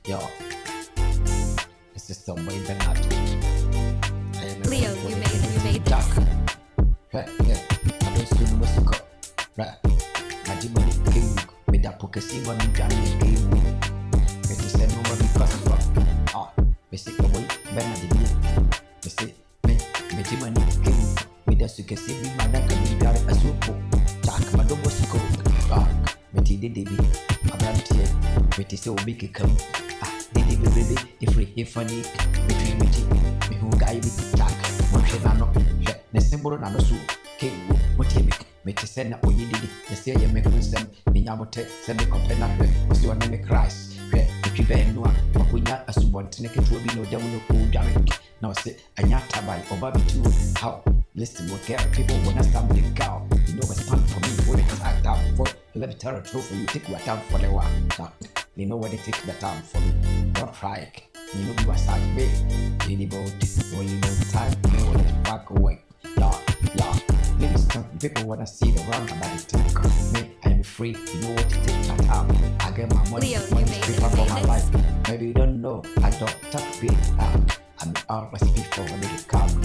Yo, this is some way Bernard. I am a Leo, man for you the made Jack. this. Right, yeah. I don't soon was to go. Right. Majimani came with that Pokesi one Johnny came. It is a number because you are. Ah, basic away, Bernard. They say, me, Majimani came with that Sukesi, my neck and be a soup. Jack, Madame was to go. Ah, Betty did it. I'm here. Betty so big come. Ah, did it baby, if funny between me who guy with Jack. Moshano, the symbol and also came what you make to send up you did. The say you make wisdom, the Yamote, send the company, was your name Christ. If you bear no, but we not as one to make it will be no devil who direct. Now say, I not by over too. How? Listen, what care people when I stand the cow. You know what's time for me when it's act down for. Let me tell the truth, you take what time for the one. You know what they take the time for me. Don't try. You know you are such big. You need about when you know the time, you know what it's back away. Yeah. Listen, people wanna see the wrong about the time. Me, I am free. You know what to take my time. I get my money, Leo, money you made paper for my this. life. Maybe you don't know, I don't talk big. I'm always before when they come,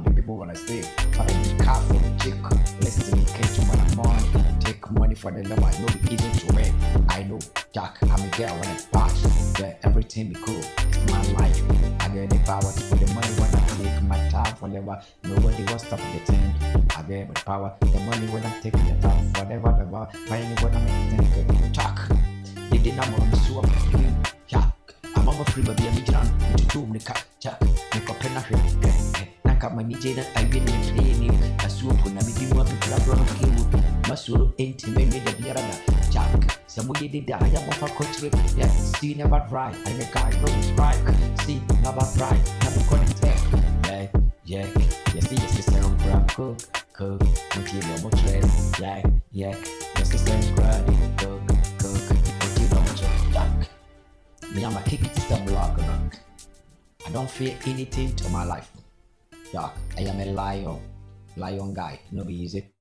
the people wanna stay. But I be careful, chick. Listen, you catch you when I'm on. Take money for the love, I know it's easy to win. I know, Jack, I'm a girl when I pass. Yeah, everything be cool. It's my life. I get the power to put the money when I take my time forever. Nobody will stop the thing. I get the power, the money when I'm taking the time forever. Buying when I'm making Jack. You did not want to swap. Yeah. I'm a free baby, I'm a to do the cat, Jack, make a pen of him. Nakama Nijana, I been playing a swoop when I begin what the club on Kiwu. Masuru ain't maybe the Biarana, Jack. Somebody did die, I'm off a country. Yeah, see, never right. I'm a guy, no right. See, never right. Never connect. Yeah. You see, it's the same crap, cook. Until you're more trend. Yeah. It's the same crap, cook. Until you're more trend. Jack. Me, I'm a kick it some block. I don't fear anything to my life. Yeah, I am a lion guy. No be easy.